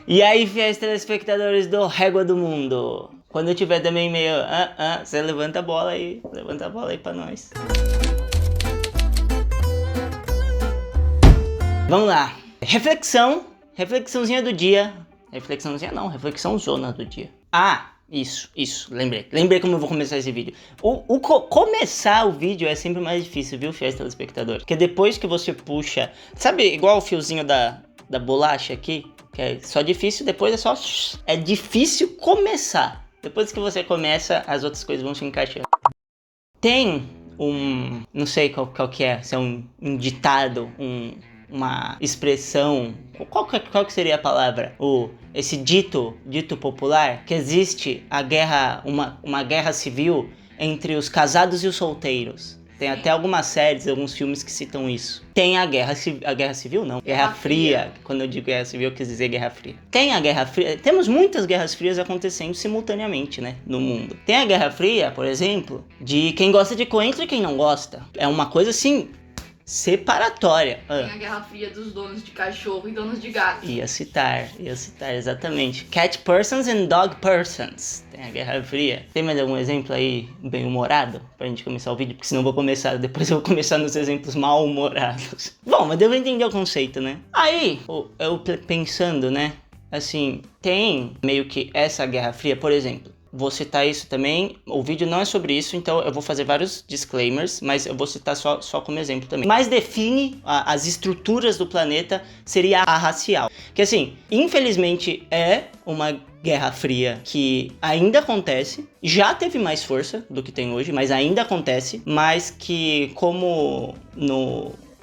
E aí, fiéis telespectadores do Régua do Mundo, quando eu tiver também meio, você levanta a bola aí pra nós. Vamos lá. Reflexãozinha do dia. Reflexãozinha não, reflexão zona do dia. Isso, lembrei como eu vou começar esse vídeo. Começar o vídeo é sempre mais difícil, viu, fiéis telespectadores? Porque depois que você puxa, sabe igual o fiozinho da bolacha aqui? Que é só difícil, depois é só... É difícil começar. Depois que você começa, as outras coisas vão se encaixando. Tem não sei qual que é, se é um ditado, uma expressão, qual que seria a palavra? Esse dito popular, que existe uma guerra civil entre os casados e os solteiros. Tem até algumas séries, alguns filmes que citam isso. Tem a guerra civil não, Guerra Fria. Quando eu digo guerra civil, eu quis dizer Guerra Fria. Tem a Guerra Fria, temos muitas guerras frias acontecendo simultaneamente, né, no mundo. Tem a Guerra Fria, por exemplo, de quem gosta de coentro e quem não gosta. É uma coisa assim... separatória. Tem a Guerra Fria dos donos de cachorro e donos de gato. Ia citar, exatamente. Cat persons and dog persons. Tem a Guerra Fria. Tem mais algum exemplo aí bem humorado pra gente começar o vídeo? Porque senão depois eu vou começar nos exemplos mal humorados. Bom, mas devo entender o conceito, né? Aí, eu pensando, né? Assim, tem meio que essa Guerra Fria, por exemplo. Vou citar isso também, o vídeo não é sobre isso, então eu vou fazer vários disclaimers, mas eu vou citar só como exemplo também. Mas define as estruturas do planeta, seria a racial. Que assim, infelizmente é uma Guerra Fria que ainda acontece, já teve mais força do que tem hoje, mas ainda acontece, mas que como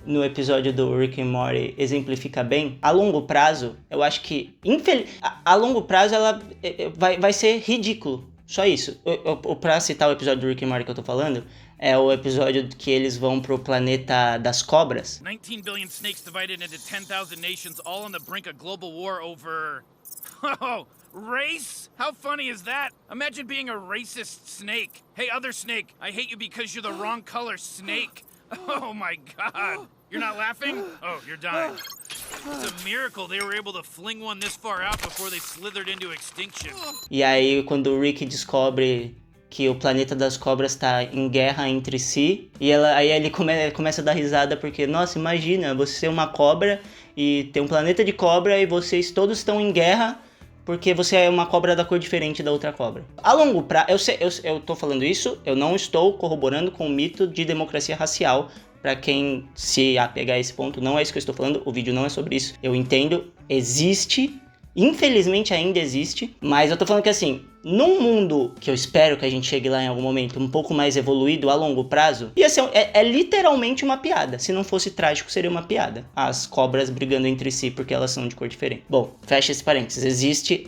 no episódio do Rick and Morty exemplifica bem, a longo prazo, eu acho que, a longo prazo, ela vai ser ridículo. Só isso. Pra citar o episódio do Rick and Morty que eu tô falando, é o episódio que eles vão pro planeta das cobras. 19 billion snakes divided into 10,000 nations, all on the brink of global war over... Oh, race? How funny is that? Imagine being a racist snake. Hey, other snake, I hate you because you're the wrong color snake. Oh my god. You're not laughing? Oh, you're dying. It's a miracle they were able to fling one this far out before they slithered into extinction. E aí, quando o Rick descobre que o planeta das cobras tá em guerra entre si, aí ele começa a dar risada porque, nossa, imagina, você ser uma cobra e ter um planeta de cobra e vocês todos estão em guerra porque você é uma cobra da cor diferente da outra cobra. A longo prazo, eu tô falando isso, eu não estou corroborando com o mito de democracia racial. Pra quem se apegar a esse ponto, não é isso que eu estou falando, o vídeo não é sobre isso. Eu entendo, existe, infelizmente ainda existe, mas eu tô falando que assim, num mundo que eu espero que a gente chegue lá em algum momento, um pouco mais evoluído a longo prazo, ia ser, é literalmente uma piada. Se não fosse trágico, seria uma piada. As cobras brigando entre si porque elas são de cor diferente. Bom, fecha esse parênteses. Existe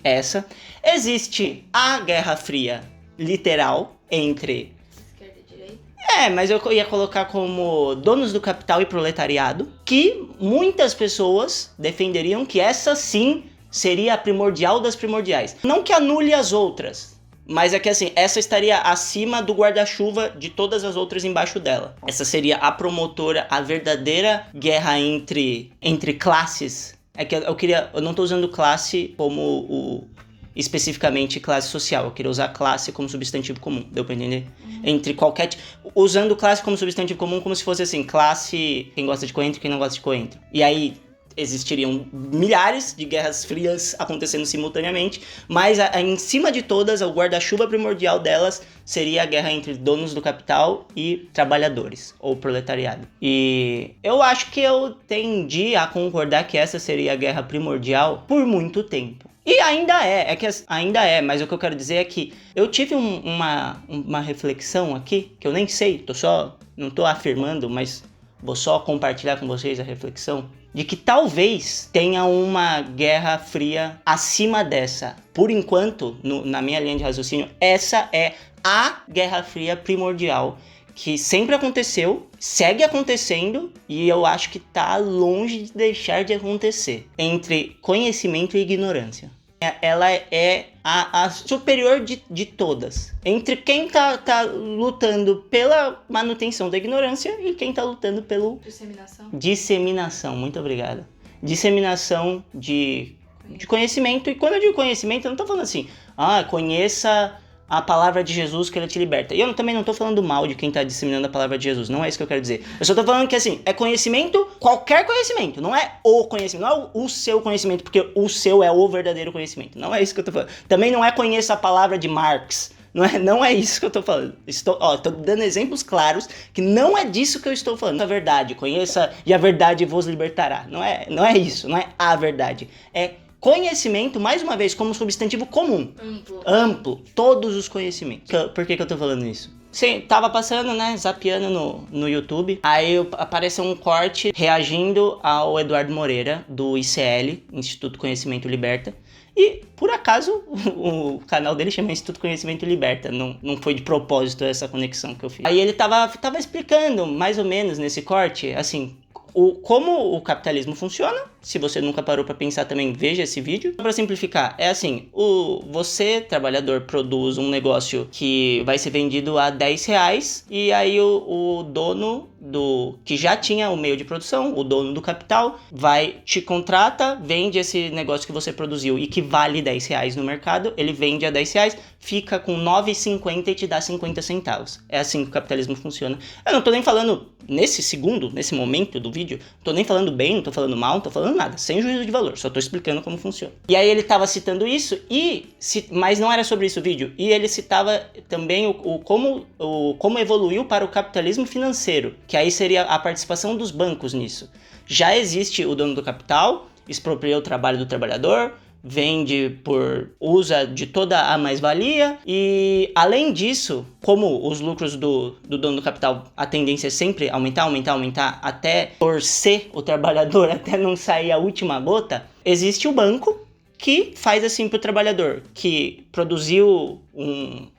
a Guerra Fria literal entre... mas eu ia colocar como donos do capital e proletariado, que muitas pessoas defenderiam que essa sim seria a primordial das primordiais. Não que anule as outras, mas é que assim, essa estaria acima do guarda-chuva de todas as outras embaixo dela. Essa seria a promotora, a verdadeira guerra entre classes. É que eu não tô usando classe como especificamente classe social. Eu queria usar classe como substantivo comum, deu pra entender? Entre qualquer... Usando classe como substantivo comum como se fosse assim, classe quem gosta de coentro e quem não gosta de coentro. E aí existiriam milhares de guerras frias acontecendo simultaneamente, mas em cima de todas, o guarda-chuva primordial delas seria a guerra entre donos do capital e trabalhadores, ou proletariado. E eu acho que eu tendi a concordar que essa seria a guerra primordial por muito tempo. E ainda mas o que eu quero dizer é que eu tive uma reflexão aqui, que eu nem sei, não tô afirmando, mas vou só compartilhar com vocês a reflexão, de que talvez tenha uma guerra fria acima dessa. Por enquanto, na minha linha de raciocínio, essa é a guerra fria primordial, que sempre aconteceu, segue acontecendo e eu acho que tá longe de deixar de acontecer, entre conhecimento e ignorância. Ela é a superior de todas, entre quem tá lutando pela manutenção da ignorância e quem tá lutando pela disseminação. Disseminação, muito obrigado. disseminação de conhecimento. E quando eu digo conhecimento, eu não tô falando assim, conheça a palavra de Jesus que ele te liberta. E eu também não tô falando mal de quem tá disseminando a palavra de Jesus, não é isso que eu quero dizer. Eu só tô falando que, assim, é conhecimento, qualquer conhecimento, não é o conhecimento, não é o seu conhecimento, porque o seu é o verdadeiro conhecimento. Não é isso que eu tô falando. Também não é conheça a palavra de Marx. Não é isso que eu tô falando. Tô dando exemplos claros que não é disso que eu estou falando. A verdade, conheça e a verdade vos libertará. Não é isso, não é a verdade. É conhecimento, mais uma vez, como substantivo comum. Amplo. Todos os conhecimentos. Por que eu tô falando isso? Sim, tava passando, né, zapeando no YouTube. Aí apareceu um corte reagindo ao Eduardo Moreira, do ICL, Instituto Conhecimento Liberta. E, por acaso, o canal dele chama Instituto Conhecimento Liberta. Não foi de propósito essa conexão que eu fiz. Aí ele tava explicando, mais ou menos, nesse corte, assim, como o capitalismo funciona. Se você nunca parou para pensar também, veja esse vídeo. Para simplificar, é assim, você, trabalhador, produz um negócio que vai ser vendido a R$10 e aí o dono que já tinha o meio de produção, o dono do capital, te contrata, vende esse negócio que você produziu e que vale R$10 no mercado, ele vende a R$10, fica com R$9,50 e te dá 50 centavos. É assim que o capitalismo funciona. Eu não tô nem falando, nesse momento do vídeo, não tô nem falando bem, não tô falando mal, não tô falando nada, sem juízo de valor, só tô explicando como funciona. E aí ele tava citando isso, mas não era sobre isso o vídeo, e ele citava também como evoluiu para o capitalismo financeiro, que aí seria a participação dos bancos nisso. Já existe o dono do capital, expropria o trabalho do trabalhador, usa de toda a mais-valia, e além disso, como os lucros do dono do capital, a tendência é sempre aumentar, até torcer o trabalhador até não sair a última gota, existe o banco que faz assim pro trabalhador, que produziu um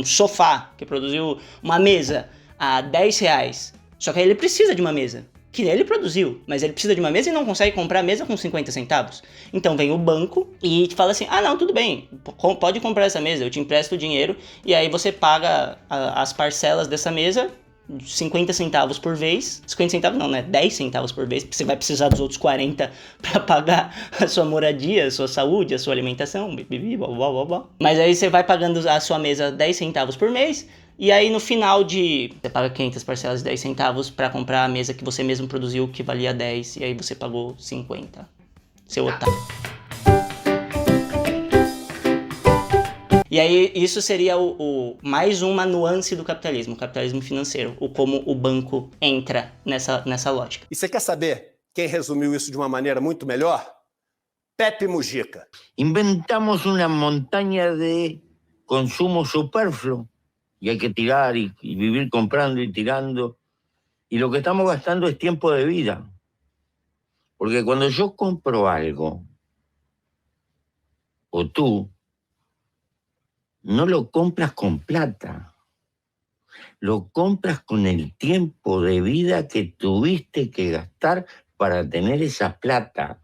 sofá, que produziu uma mesa a R$10, só que aí ele precisa de uma mesa. Que ele produziu, mas ele precisa de uma mesa e não consegue comprar a mesa com 50 centavos. Então vem o banco e te fala assim, não, tudo bem, pode comprar essa mesa, eu te empresto o dinheiro e aí você paga as parcelas dessa mesa, 50 centavos por vez, 50 centavos não, né, 10 centavos por vez, porque você vai precisar dos outros 40 para pagar a sua moradia, a sua saúde, a sua alimentação, mas aí você vai pagando a sua mesa 10 centavos por mês. E aí no final você paga 500 parcelas de 10 centavos pra comprar a mesa que você mesmo produziu, que valia 10, e aí você pagou 50. Seu otário. E aí isso seria mais uma nuance do capitalismo, o capitalismo financeiro, como o banco entra nessa lógica. E você quer saber quem resumiu isso de uma maneira muito melhor? Pepe Mujica. Inventamos uma montanha de consumo supérfluo. Y hay que tirar y vivir comprando y tirando. Y lo que estamos gastando es tiempo de vida. Porque cuando yo compro algo, o tú, no lo compras con plata. Lo compras con el tiempo de vida que tuviste que gastar para tener esa plata.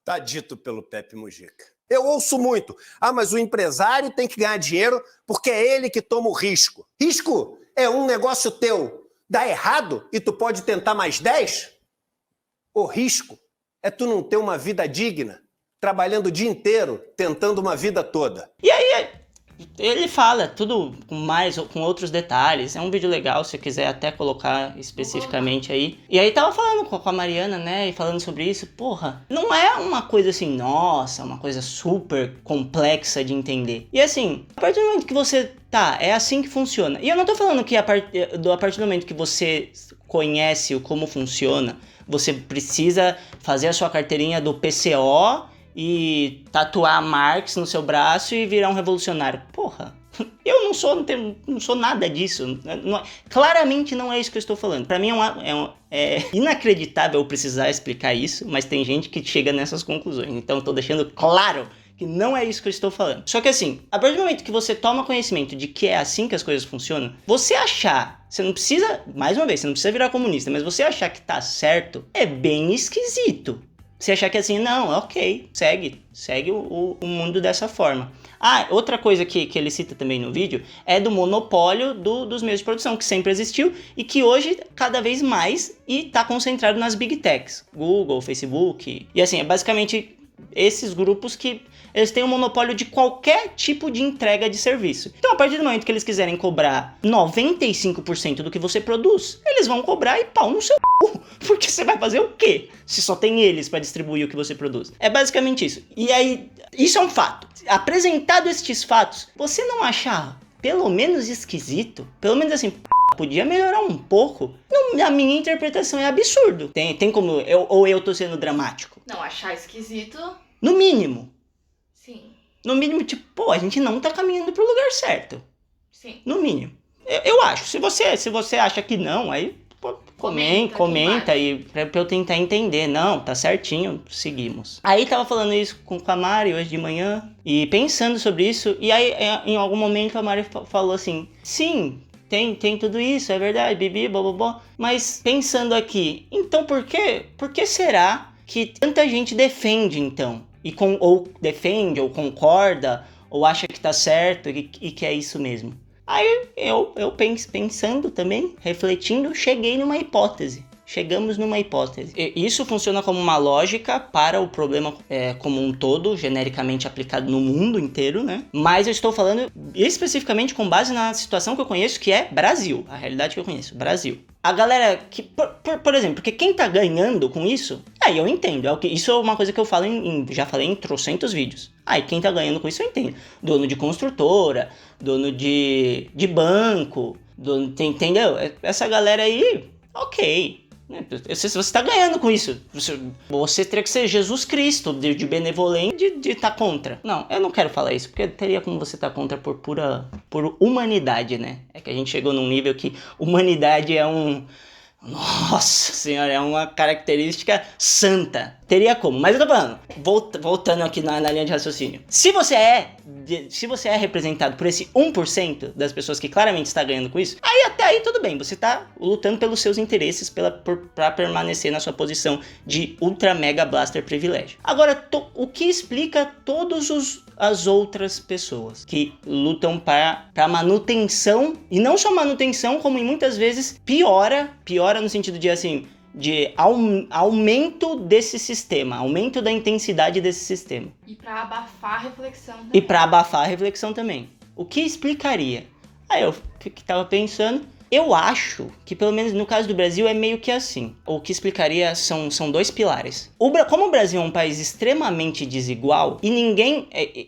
Tá dito pelo Pepe Mujica. Eu ouço muito. Mas o empresário tem que ganhar dinheiro porque é ele que toma o risco. Risco é um negócio teu. Dá errado e tu pode tentar mais 10? O risco é tu não ter uma vida digna, trabalhando o dia inteiro, tentando uma vida toda. E aí ele fala tudo com outros detalhes. É um vídeo legal, se quiser até colocar especificamente aí. E aí tava falando com a Mariana, né, e falando sobre isso. Porra, não é uma coisa assim, nossa, uma coisa super complexa de entender. E assim, a partir do momento que você é assim que funciona. E eu não tô falando que a partir do momento que você conhece como funciona, você precisa fazer a sua carteirinha do PCO e tatuar Marx no seu braço e virar um revolucionário. Porra, eu não sou nada disso. Claramente não é isso que eu estou falando. Pra mim é inacreditável eu precisar explicar isso, mas tem gente que chega nessas conclusões. Então eu tô deixando claro que não é isso que eu estou falando. Só que assim, a partir do momento que você toma conhecimento de que é assim que as coisas funcionam, você não precisa, mais uma vez, você não precisa virar comunista, mas você achar que tá certo é bem esquisito. Você achar que assim, não, ok, segue o mundo dessa forma. Ah, outra coisa que ele cita também no vídeo é do monopólio dos meios de produção, que sempre existiu e que hoje, cada vez mais, está concentrado nas big techs, Google, Facebook. E assim, é basicamente esses grupos que eles têm um monopólio de qualquer tipo de entrega de serviço. Então, a partir do momento que eles quiserem cobrar 95% do que você produz, eles vão cobrar e pau no seu c... Porque você vai fazer o quê? Se só tem eles para distribuir o que você produz. É basicamente isso. E aí, isso é um fato. Apresentado estes fatos, você não achar pelo menos esquisito? Pelo menos assim, podia melhorar um pouco? Na minha interpretação é absurdo. Tem como eu tô sendo dramático? Não, achar esquisito... No mínimo. Sim. No mínimo, tipo, pô, a gente não tá caminhando pro lugar certo. Sim. No mínimo. Eu acho. Se você acha que não, aí pô, comenta aí pra eu tentar entender. Não, tá certinho, seguimos. Aí tava falando isso com a Mari hoje de manhã e pensando sobre isso. E aí, em algum momento, a Mari falou assim, sim, tem tudo isso, é verdade, bibi, bobobó. Mas pensando aqui, então por que será que tanta gente defende, então? Ou defende, ou concorda, ou acha que tá certo e que é isso mesmo. Aí eu pensando também, refletindo, chegamos numa hipótese. Isso funciona como uma lógica para o problema como um todo, genericamente aplicado no mundo inteiro, né? Mas eu estou falando especificamente com base na situação que eu conheço, que é Brasil. A realidade que eu conheço, Brasil. A galera que, por exemplo, porque quem tá ganhando com isso, aí eu entendo. Isso é uma coisa que eu falo já falei em trocentos vídeos. Aí quem tá ganhando com isso eu entendo. Dono de construtora, dono de banco, entendeu? Essa galera aí, ok. Se você tá ganhando com isso, você teria que ser Jesus Cristo de benevolente de estar contra. Não, eu não quero falar isso, porque teria como você estar contra por humanidade, né? É que a gente chegou num nível que humanidade é nossa senhora, é uma característica santa. Teria como, mas eu tô falando, voltando aqui na linha de raciocínio. Se você é representado por esse 1% das pessoas que claramente está ganhando com isso, aí até aí tudo bem, você tá lutando pelos seus interesses, pra permanecer na sua posição de ultra mega blaster privilégio. Agora, o que explica todas as outras pessoas que lutam para manutenção, e não só manutenção, como muitas vezes piora no sentido de assim, de aumento desse sistema, aumento da intensidade desse sistema. E pra abafar a reflexão também. E pra abafar a reflexão também. O que explicaria? Aí eu tava pensando, eu acho que pelo menos no caso do Brasil é meio que assim. O que explicaria são dois pilares. Como o Brasil é um país extremamente desigual e ninguém...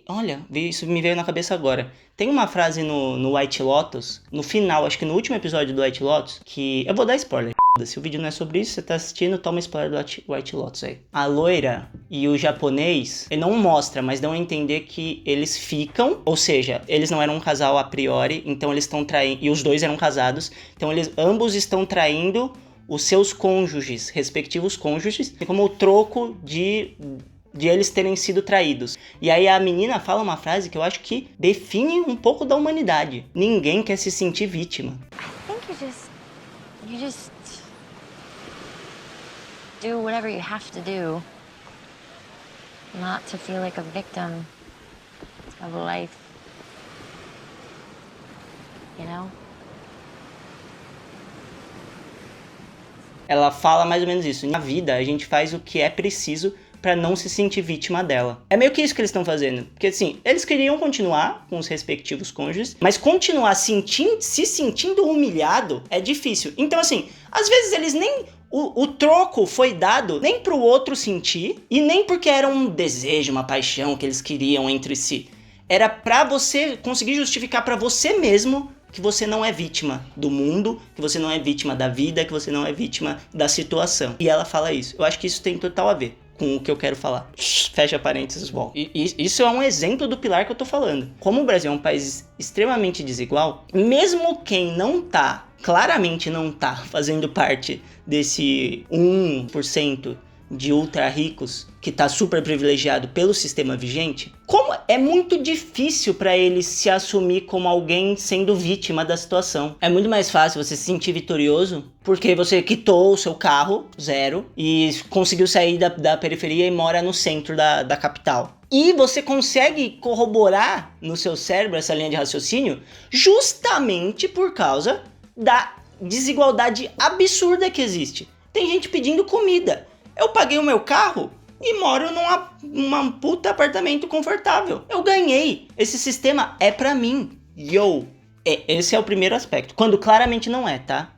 olha, isso me veio na cabeça agora. Tem uma frase no White Lotus, no final, acho que no último episódio do White Lotus, que... Eu vou dar spoiler. Se o vídeo não é sobre isso, você tá assistindo, toma spoiler do White Lotus aí. A loira e o japonês, ele não mostra, mas dão a entender que eles ficam, ou seja, eles não eram um casal a priori, então eles estão traindo, e os dois eram casados, então ambos estão traindo os seus cônjuges, respectivos cônjuges, como o troco de eles terem sido traídos. E aí a menina fala uma frase que eu acho que define um pouco da humanidade. Ninguém quer se sentir vítima. I think you just do whatever you have to do, not to feel like a victim of life, you know? Ela fala mais ou menos isso. Na vida, a gente faz o que é preciso pra não se sentir vítima dela. É meio que isso que eles estão fazendo. Porque assim, eles queriam continuar com os respectivos cônjuges, mas continuar se sentindo humilhado é difícil. Então assim, às vezes eles nem... O troco foi dado nem pro outro sentir, e nem porque era um desejo, uma paixão que eles queriam entre si. Era pra você conseguir justificar pra você mesmo que você não é vítima do mundo, que você não é vítima da vida, que você não é vítima da situação. E ela fala isso. Eu acho que isso tem total a ver com o que eu quero falar. Fecha parênteses, bom. E isso é um exemplo do pilar que eu tô falando. Como o Brasil é um país extremamente desigual, mesmo quem claramente não tá fazendo parte desse 1% de ultra ricos que tá super privilegiado pelo sistema vigente, como é muito difícil para ele se assumir como alguém sendo vítima da situação. É muito mais fácil você se sentir vitorioso porque você quitou o seu carro, zero, e conseguiu sair da periferia e mora no centro da capital. E você consegue corroborar no seu cérebro essa linha de raciocínio justamente por causa da desigualdade absurda que existe. Tem gente pedindo comida. Eu paguei o meu carro e moro num puta apartamento confortável. Eu ganhei. Esse sistema é pra mim. Esse é o primeiro aspecto. Quando claramente não é, tá?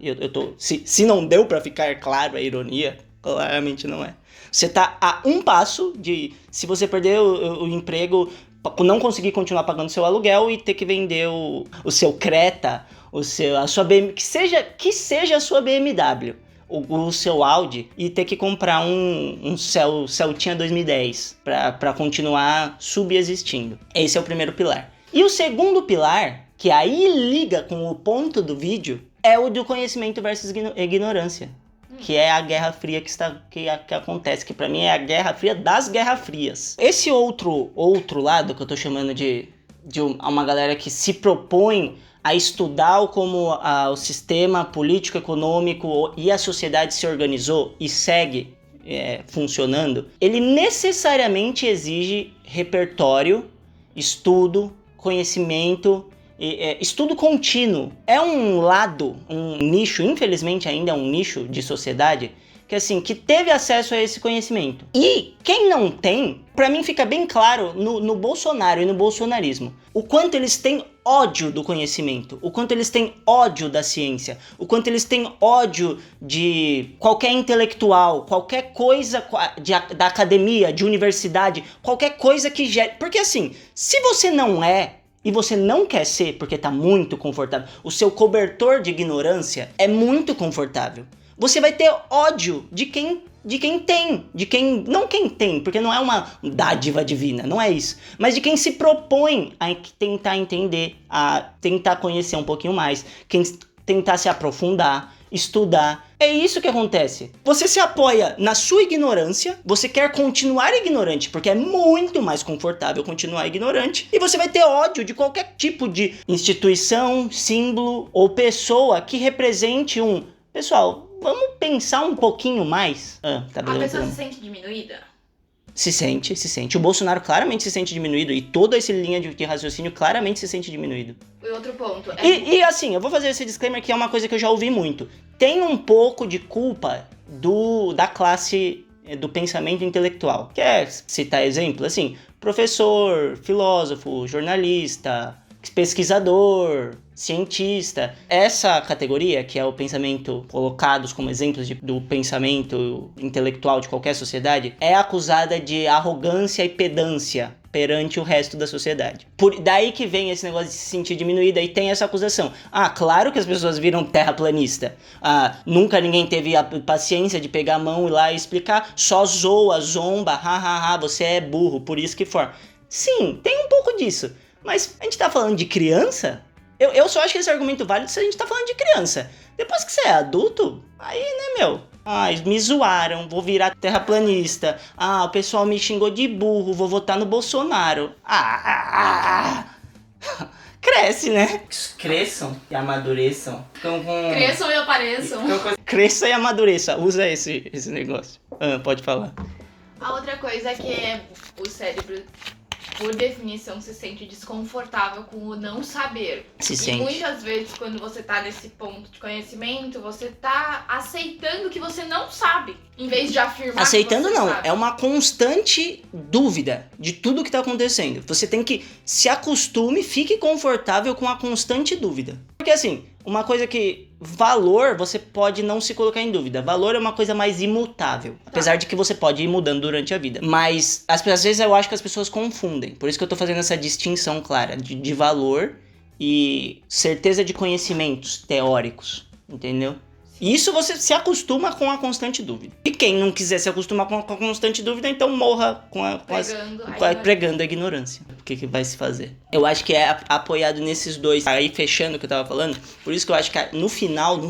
Se não deu pra ficar claro a ironia, claramente não é. Você tá a um passo de, se você perder o emprego, não conseguir continuar pagando seu aluguel e ter que vender o seu Creta, a sua BMW, que seja a sua BMW. O seu Audi e ter que comprar um Celtinha 2010 para continuar subexistindo. Esse é o primeiro pilar. E o segundo pilar, que aí liga com o ponto do vídeo, é o do conhecimento versus ignorância. Que é a Guerra Fria que acontece, que pra mim é a Guerra Fria das Guerras Frias. Esse outro lado que eu tô chamando de uma galera que se propõe a estudar como o sistema político-econômico e a sociedade se organizou e segue funcionando, ele necessariamente exige repertório, estudo, conhecimento, estudo contínuo. É um nicho, infelizmente ainda é um nicho de sociedade, que teve acesso a esse conhecimento. E quem não tem, pra mim fica bem claro no Bolsonaro e no bolsonarismo, o quanto eles têm ódio do conhecimento, o quanto eles têm ódio da ciência, o quanto eles têm ódio de qualquer intelectual, qualquer coisa da academia, de universidade, qualquer coisa que gere. Porque se você não é, e você não quer ser porque tá muito confortável, o seu cobertor de ignorância é muito confortável, você vai ter ódio de quem tem, não quem tem, porque não é uma dádiva divina, não é isso, mas de quem se propõe a tentar entender, a tentar conhecer um pouquinho mais, quem tentar se aprofundar, estudar. É isso que acontece. Você se apoia na sua ignorância, você quer continuar ignorante, porque é muito mais confortável continuar ignorante, e você vai ter ódio de qualquer tipo de instituição, símbolo ou pessoa que represente Pessoal, vamos pensar um pouquinho mais. Tá A pessoa se sente diminuída? Se sente. O Bolsonaro claramente se sente diminuído e toda essa linha de raciocínio claramente se sente diminuído. E outro ponto eu vou fazer esse disclaimer que é uma coisa que eu já ouvi muito. Tem um pouco de culpa da classe do pensamento intelectual. Quer citar exemplo? Professor, filósofo, jornalista, pesquisador, cientista. Essa categoria, que é o pensamento colocados como exemplos do pensamento intelectual de qualquer sociedade, é acusada de arrogância e pedância perante o resto da sociedade. Daí que vem esse negócio de se sentir diminuída e tem essa acusação. Claro que as pessoas viram terraplanista. Nunca ninguém teve a paciência de pegar a mão e ir lá e explicar, só zoa, zomba, você é burro, por isso que for. Sim, tem um pouco disso. Mas a gente tá falando de criança? Eu só acho que esse argumento válido se a gente tá falando de criança. Depois que você é adulto, aí, me zoaram, vou virar terraplanista. O pessoal me xingou de burro, vou votar no Bolsonaro. Cresce, né? Cresçam e amadureçam. Cresçam e apareçam. Cresça e amadureça. Usa esse negócio. Pode falar. A outra coisa é que o cérebro, por definição, se sente desconfortável com o não saber. E muitas vezes, quando você tá nesse ponto de conhecimento, você tá aceitando que você não sabe, em vez de afirmar aceitando que você não, sabe. é uma constante dúvida de tudo que tá acontecendo. Você tem que se acostume, fique confortável com a constante dúvida. Porque uma coisa que valor você pode não se colocar em dúvida. Valor é uma coisa mais imutável. Apesar de que você pode ir mudando durante a vida. Mas às vezes eu acho que as pessoas confundem. Por isso que eu tô fazendo essa distinção clara de valor e certeza de conhecimentos teóricos. Entendeu? E isso você se acostuma com a constante dúvida. E quem não quiser se acostumar com a constante dúvida, então morra pregando a ignorância. O que vai se fazer? Eu acho que é apoiado nesses dois. Aí fechando o que eu tava falando, por isso que eu acho que no fundo,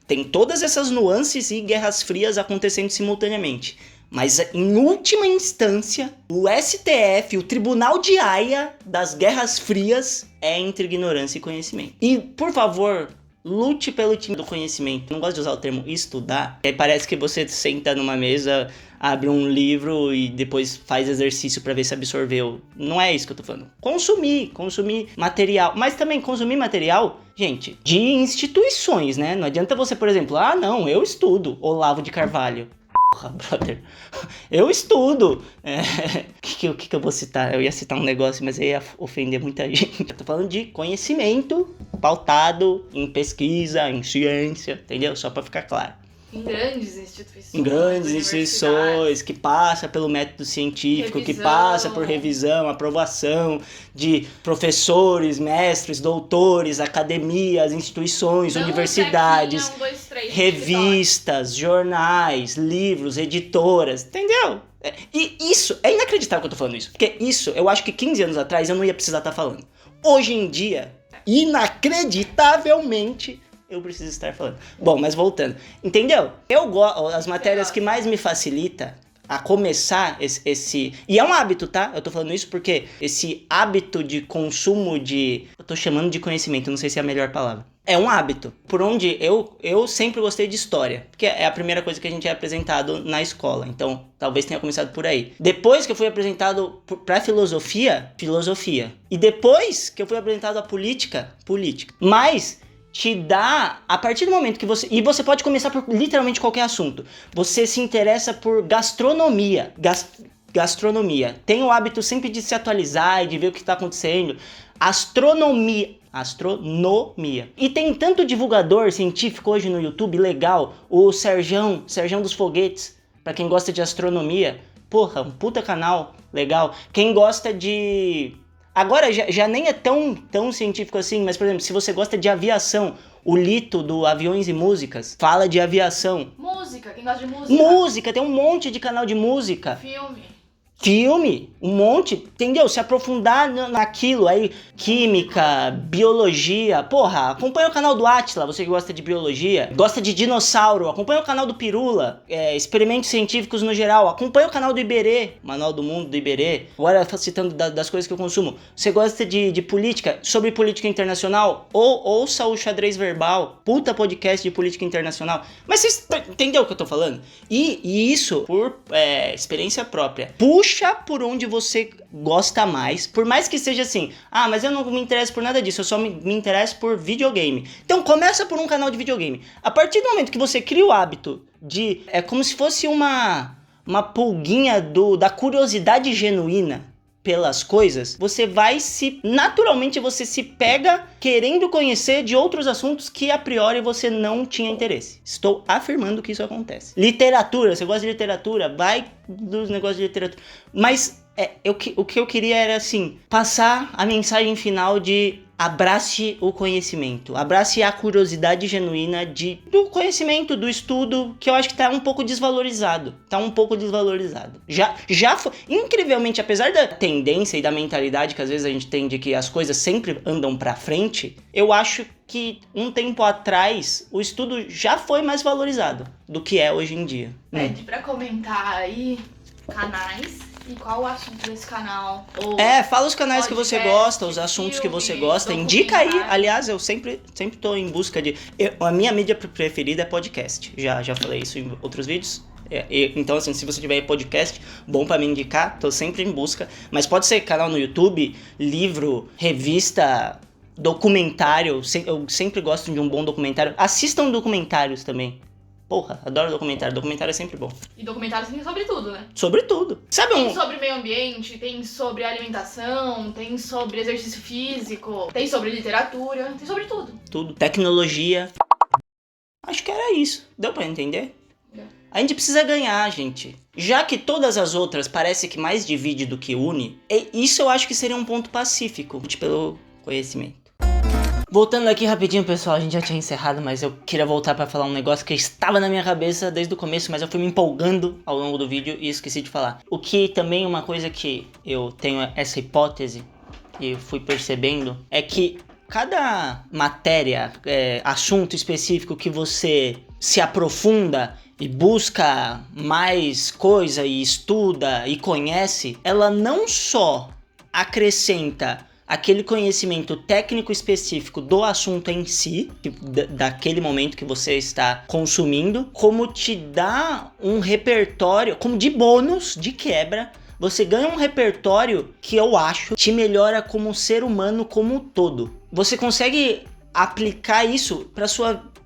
tem todas essas nuances e guerras frias acontecendo simultaneamente. Mas, em última instância, o STF, o Tribunal de Haia das Guerras Frias, é entre ignorância e conhecimento. E, por favor, lute pelo time do conhecimento. Não gosto de usar o termo estudar. Aí parece que você senta numa mesa, abre um livro e depois faz exercício pra ver se absorveu. Não é isso que eu tô falando. Consumir material. Mas também consumir material, gente, de instituições, né? Não adianta você, por exemplo, não, eu estudo Olavo de Carvalho. Porra, brother, eu estudo. O que eu vou citar? Eu ia citar um negócio, mas ia ofender muita gente. Eu tô falando de conhecimento pautado em pesquisa, em ciência, entendeu? Só pra ficar claro. Em grandes instituições. Em grandes instituições, que passa pelo método científico, revisão. Que passa por revisão, aprovação de professores, mestres, doutores, academias, instituições, não universidades, 1, 2, 3, revistas, jornais, livros, editoras, entendeu? E isso, é inacreditável que eu tô falando isso, porque isso, eu acho que 15 anos atrás eu não ia precisar estar falando. Hoje em dia, inacreditavelmente, eu preciso estar falando. Bom, mas voltando. Entendeu? Eu gosto. As matérias que mais me facilita a começar esse... E é um hábito, tá? Eu tô falando isso porque esse hábito de consumo de... Eu tô chamando de conhecimento, não sei se é a melhor palavra. É um hábito. Por onde eu sempre gostei de história. Porque é a primeira coisa que a gente é apresentado na escola. Então, talvez tenha começado por aí. Depois que eu fui apresentado pra filosofia. E depois que eu fui apresentado à política. Mas... te dá, a partir do momento que você... E você pode começar por literalmente qualquer assunto. Você se interessa por gastronomia. Gastronomia. Tem o hábito sempre de se atualizar e de ver o que está acontecendo. Astronomia. E tem tanto divulgador científico hoje no YouTube, legal. O Serjão dos Foguetes, pra quem gosta de astronomia. Porra, um puta canal, legal. Quem gosta de... Agora já nem é tão científico assim, mas, por exemplo, se você gosta de aviação, o Lito do Aviões e Músicas fala de aviação. Música, quem gosta de música? Música, tem um monte de canal de música. Filme, um monte, entendeu? Se aprofundar naquilo aí, química, biologia, porra, acompanha o canal do Átila, você que gosta de biologia, gosta de dinossauro, acompanha o canal do Pirula, experimentos científicos no geral, acompanha o canal do Iberê, Manual do Mundo do Iberê, agora citando das coisas que eu consumo. Você gosta de política, sobre política internacional, ouça o Xadrez Verbal, puta podcast de política internacional, mas você entendeu o que eu tô falando? E isso, por experiência própria, puxa por onde você gosta mais, por mais que seja assim, mas eu não me interesso por nada disso, eu só me interesso por videogame. Então começa por um canal de videogame. A partir do momento que você cria o hábito de... É como se fosse uma pulguinha da curiosidade genuína pelas coisas, naturalmente você se pega querendo conhecer de outros assuntos que a priori você não tinha interesse. Estou afirmando que isso acontece. Literatura, você gosta de literatura, vai dos negócios de literatura. Mas o que eu queria era assim, passar a mensagem final de abrace o conhecimento, abrace a curiosidade genuína do conhecimento, do estudo, que eu acho que tá um pouco desvalorizado. Já foi, incrivelmente, apesar da tendência e da mentalidade que às vezes a gente tem de que as coisas sempre andam pra frente, eu acho que um tempo atrás o estudo já foi mais valorizado do que é hoje em dia. Pede pra comentar aí canais. E qual o assunto desse canal? Fala os canais que você gosta, os assuntos que você gosta. Indica aí. Aliás, eu sempre tô em busca de... a minha mídia preferida é podcast. Já falei isso em outros vídeos. Então, assim, se você tiver podcast, bom pra me indicar. Tô sempre em busca. Mas pode ser canal no YouTube, livro, revista, documentário. Eu sempre gosto de um bom documentário. Assistam documentários também. Porra, adoro documentário. Documentário é sempre bom. E documentário tem sobre tudo, né? Sobre tudo. Tem sobre meio ambiente, tem sobre alimentação, tem sobre exercício físico, tem sobre literatura, tem sobre tudo. Tudo. Tecnologia. Acho que era isso. Deu pra entender? A gente precisa ganhar, gente. Já que todas as outras parece que mais divide do que une, isso eu acho que seria um ponto pacífico. conhecimento. Voltando aqui rapidinho, pessoal, a gente já tinha encerrado, mas eu queria voltar pra falar um negócio que estava na minha cabeça desde o começo, mas eu fui me empolgando ao longo do vídeo e esqueci de falar. O que também é uma coisa que eu tenho essa hipótese e fui percebendo é que cada matéria, assunto específico que você se aprofunda e busca mais coisa e estuda e conhece, ela não só acrescenta aquele conhecimento técnico específico do assunto em si, daquele momento que você está consumindo, como te dá um repertório, como de bônus, de quebra, você ganha um repertório que eu acho te melhora como ser humano como um todo. Você consegue aplicar isso para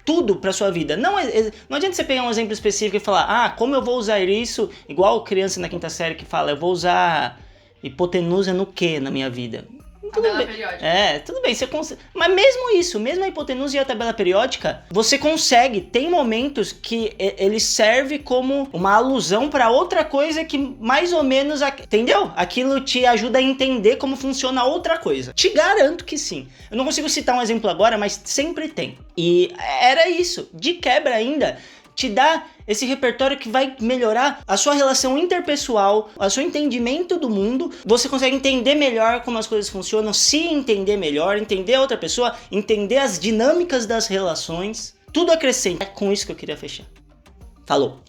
tudo pra sua vida. Não adianta você pegar um exemplo específico e falar, como eu vou usar isso, igual criança na quinta série que fala, eu vou usar hipotenusa no que na minha vida? Tabela periódica. Tudo bem, você consegue. Mas mesmo isso, mesmo a hipotenusa e a tabela periódica, você consegue. Tem momentos que ele serve como uma alusão para outra coisa que mais ou menos, entendeu? Aquilo te ajuda a entender como funciona outra coisa. Te garanto que sim. Eu não consigo citar um exemplo agora, mas sempre tem. E era isso. De quebra ainda, te dá esse repertório que vai melhorar a sua relação interpessoal, o seu entendimento do mundo. Você consegue entender melhor como as coisas funcionam, se entender melhor, entender a outra pessoa, entender as dinâmicas das relações. Tudo acrescenta. É com isso que eu queria fechar. Falou!